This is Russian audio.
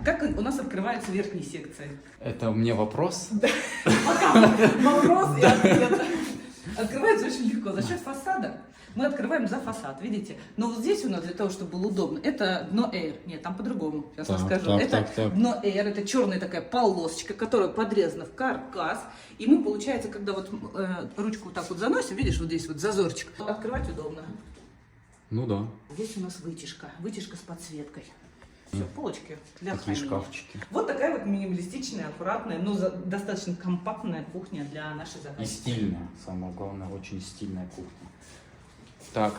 Как у нас открываются верхние секции? Это мне вопрос? Пока вопрос и ответ. Открывается очень легко. За счет фасада мы открываем за фасад, видите? Но вот здесь у нас для того, чтобы было удобно, это дно Air. Нет, там по-другому, сейчас расскажу. Это дно Air, это черная такая полосочка, которая подрезана в каркас. И мы, получается, когда вот ручку вот так вот заносим, видишь, вот здесь вот зазорчик, открывать удобно. Ну да. Здесь у нас вытяжка с подсветкой. Все, полочки для Такие хранения. шкафчики. Вот такая вот минималистичная, аккуратная, но достаточно компактная кухня для нашей И заказчицы. стильная, самое главное, очень стильная кухня. Так,